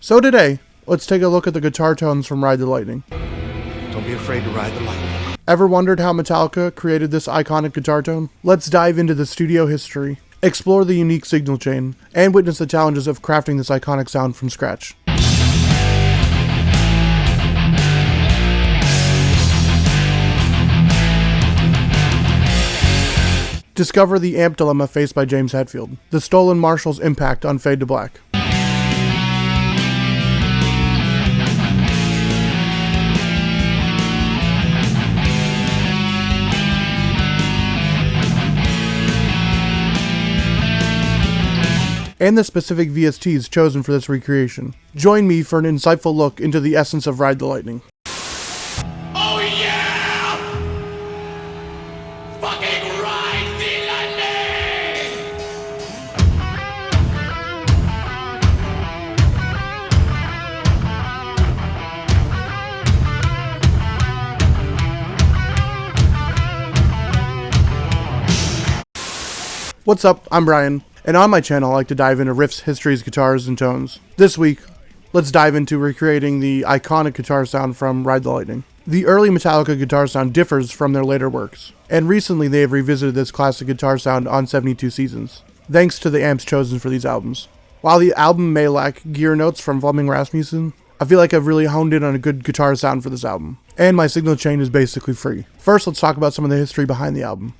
So today, let's take a look at the guitar tones from Ride the Lightning. Don't be afraid to ride the lightning. Ever wondered how Metallica created this iconic guitar tone? Let's dive into the studio history, explore the unique signal chain, and witness the challenges of crafting this iconic sound from scratch. Discover the amp dilemma faced by James Hetfield, the stolen Marshall's impact on Fade to Black. And the specific VSTs chosen for this recreation. Join me for an insightful look into the essence of Ride the Lightning. Oh yeah! Fucking ride the lightning! What's up, I'm Brian, and on my channel I like to dive into riffs, histories, guitars, and tones. This week, let's dive into recreating the iconic guitar sound from Ride the Lightning. The early Metallica guitar sound differs from their later works, and recently they have revisited this classic guitar sound on 72 Seasons, thanks to the amps chosen for these albums. While the album may lack gear notes from Flemming Rasmussen, I feel like I've really honed in on a good guitar sound for this album, and my signal chain is basically free. First, let's talk about some of the history behind the album.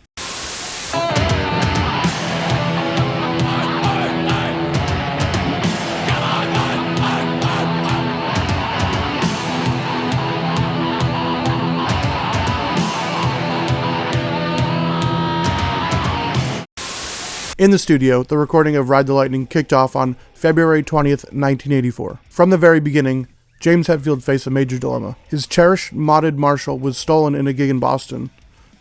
In the studio, the recording of Ride the Lightning kicked off on February 20th, 1984. From the very beginning, James Hetfield faced a major dilemma. His cherished modded Marshall was stolen in a gig in Boston,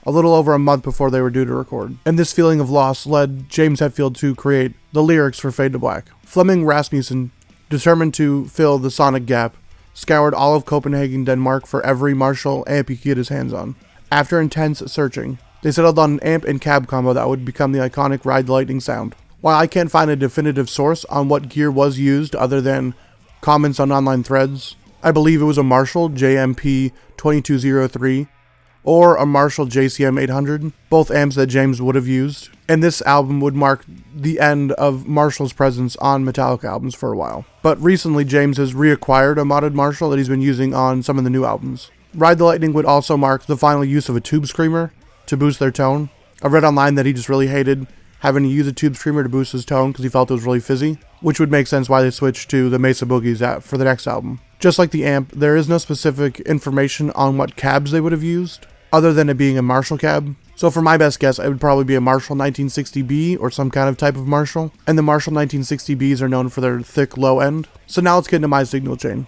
a little over a month before they were due to record. And this feeling of loss led James Hetfield to create the lyrics for Fade to Black. Flemming Rasmussen, determined to fill the sonic gap, scoured all of Copenhagen, Denmark for every Marshall amp he could get his hands on. After intense searching, they settled on an amp and cab combo that would become the iconic Ride the Lightning sound. While I can't find a definitive source on what gear was used other than comments on online threads, I believe it was a Marshall JMP 2203 or a Marshall JCM 800, both amps that James would have used, and this album would mark the end of Marshall's presence on Metallica albums for a while. But recently James has reacquired a modded Marshall that he's been using on some of the new albums. Ride the Lightning would also mark the final use of a tube screamer to boost their tone. I read online that he just really hated having to use a tube screamer to boost his tone because he felt it was really fizzy, which would make sense why they switched to the Mesa Boogies for the next album. Just like the amp, there is no specific information on what cabs they would have used, other than it being a Marshall cab. So for my best guess, it would probably be a Marshall 1960B or some kind of type of Marshall, and the Marshall 1960Bs are known for their thick low end. So now let's get into my signal chain.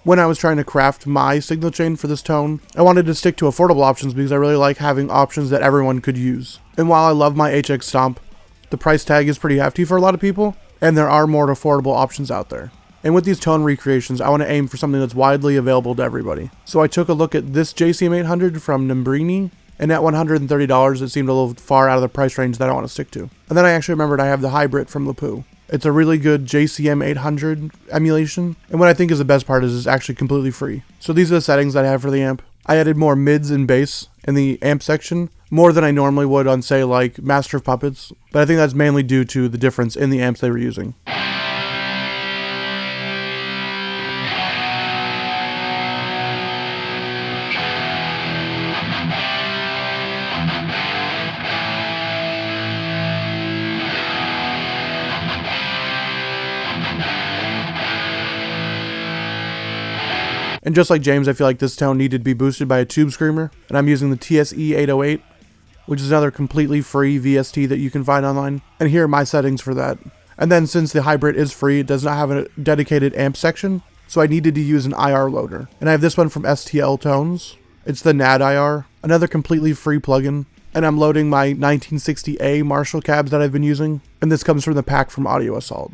When I was trying to craft my signal chain for this tone, I wanted to stick to affordable options because I really like having options that everyone could use. And while I love my HX Stomp, the price tag is pretty hefty for a lot of people, and there are more affordable options out there. And with these tone recreations, I want to aim for something that's widely available to everybody. So I took a look at this JCM 800 from Nembrini, and at $130 it seemed a little far out of the price range that I want to stick to. And then I actually remembered I have the Hybrit from Lapoo. It's a really good JCM 800 emulation, and what I think is the best part is it's actually completely free. So these are the settings that I have for the amp. I added more mids and bass in the amp section, more than I normally would on, say, like Master of Puppets, but I think that's mainly due to the difference in the amps they were using. And just like James, I feel like this tone needed to be boosted by a tube screamer, and I'm using the TSE 808, which is another completely free VST that you can find online, and here are my settings for that. And then since the Hybrit is free, it does not have a dedicated amp section, so I needed to use an IR loader. And I have this one from STL Tones. It's the NADir, another completely free plugin. And I'm loading my 1960A Marshall cabs that I've been using. And this comes from the pack from Audio Assault.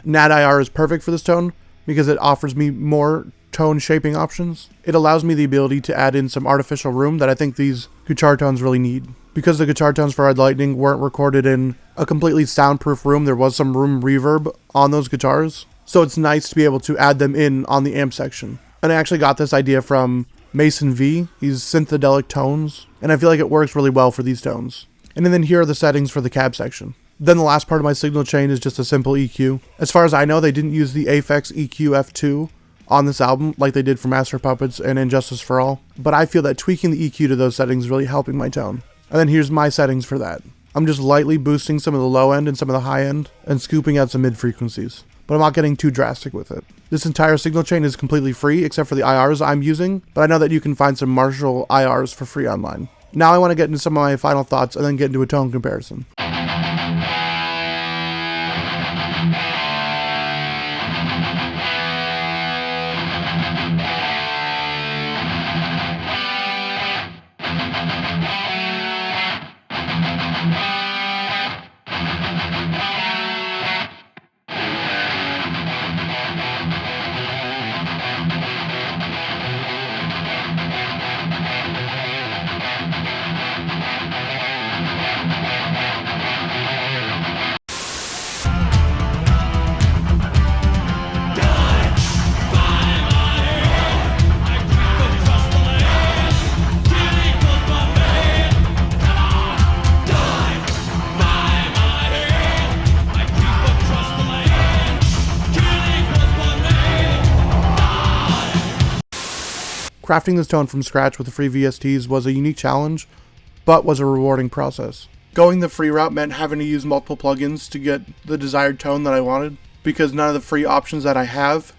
NADir is perfect for this tone because it offers me more tone shaping options. It allows me the ability to add in some artificial room that I think these guitar tones really need. Because the guitar tones for Ride the Lightning weren't recorded in a completely soundproof room, there was some room reverb on those guitars. So it's nice to be able to add them in on the amp section. And I actually got this idea from Mason V. He's Synthedelic Tones. And I feel like it works really well for these tones. And then here are the settings for the cab section. Then the last part of my signal chain is just a simple EQ. As far as I know, they didn't use the Aphex EQ F2 on this album like they did for Master Puppets and Injustice for All, but I feel that tweaking the EQ to those settings is really helping my tone. And then here's my settings for that. I'm just lightly boosting some of the low end and some of the high end and scooping out some mid frequencies, but I'm not getting too drastic with it. This entire signal chain is completely free except for the IRs I'm using, but I know that you can find some Marshall IRs for free online. Now I want to get into some of my final thoughts and then get into a tone comparison. Crafting this tone from scratch with the free VSTs was a unique challenge, but was a rewarding process. Going the free route meant having to use multiple plugins to get the desired tone that I wanted, because none of the free options that I have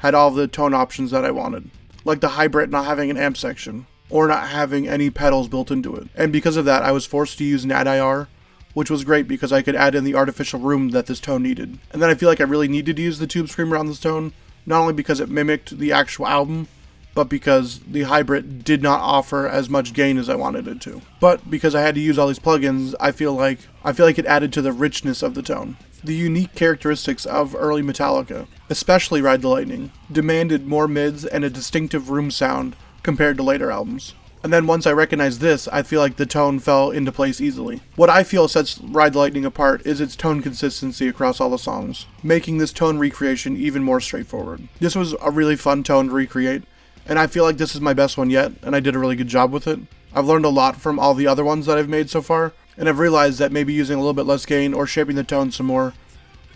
had all of the tone options that I wanted. Like the Hybrit not having an amp section, or not having any pedals built into it. And because of that, I was forced to use NADir, which was great because I could add in the artificial room that this tone needed. And then I feel like I really needed to use the Tube Screamer on this tone, not only because it mimicked the actual album, but because the Hybrit did not offer as much gain as I wanted it to. But because I had to use all these plugins, I feel like it added to the richness of the tone. The unique characteristics of early Metallica, especially Ride the Lightning, demanded more mids and a distinctive room sound compared to later albums. And then once I recognized this, I feel like the tone fell into place easily. What I feel sets Ride the Lightning apart is its tone consistency across all the songs, making this tone recreation even more straightforward. This was a really fun tone to recreate, and I feel like this is my best one yet, and I did a really good job with it. I've learned a lot from all the other ones that I've made so far, and I've realized that maybe using a little bit less gain or shaping the tone some more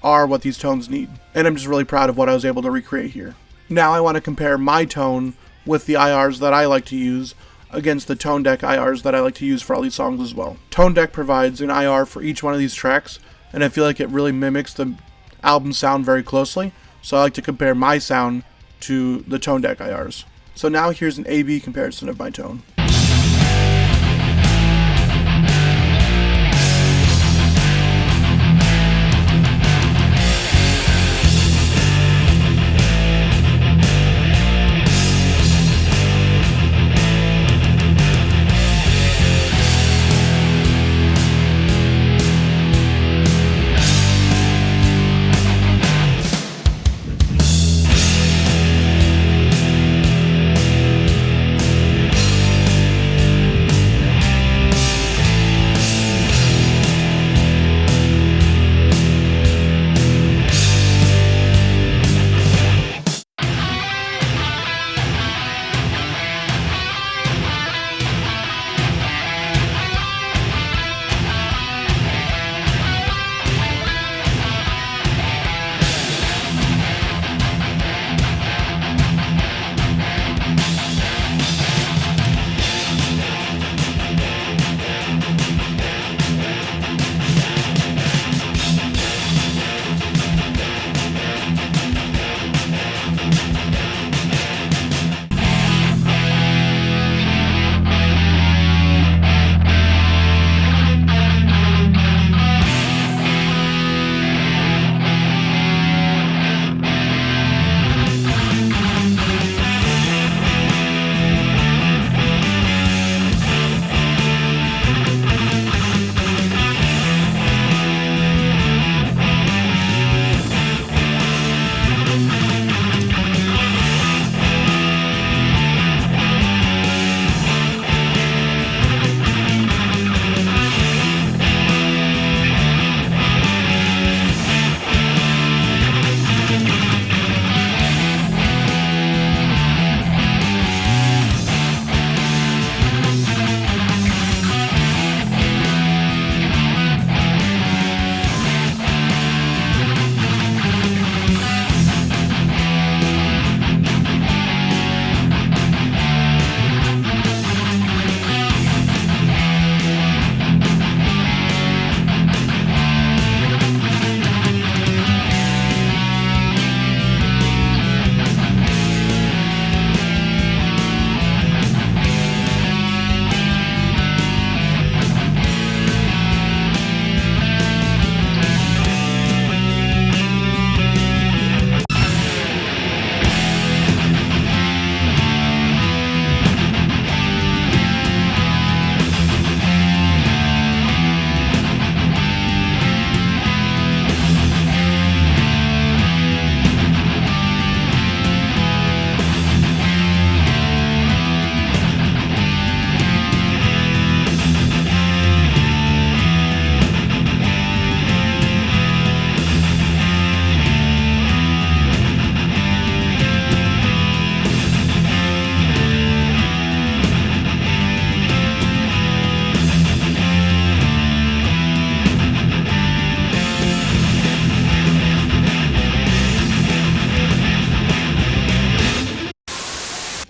are what these tones need. And I'm just really proud of what I was able to recreate here. Now I want to compare my tone with the IRs that I like to use against the Tone Deck IRs that I like to use for all these songs as well. Tone Deck provides an IR for each one of these tracks, and I feel like it really mimics the album sound very closely, so I like to compare my sound to the Tone Deck IRs. So now here's an A-B comparison of my tone.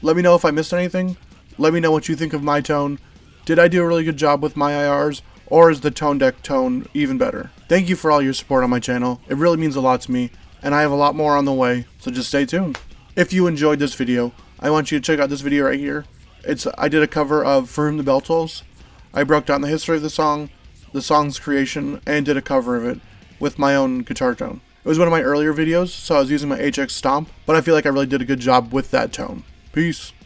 Let me know if I missed anything. Let me know what you think of my tone. Did I do a really good job with my IRs, or is the Tone Deck tone even better? Thank you for all your support on my channel. It really means a lot to me, and I have a lot more on the way, so just stay tuned. If you enjoyed this video, I want you to check out this video right here. I did a cover of For Whom the Bell Tolls. I broke down the history of the song's creation, and did a cover of it with my own guitar tone. It was one of my earlier videos, so I was using my HX Stomp, but I feel like I really did a good job with that tone. Peace.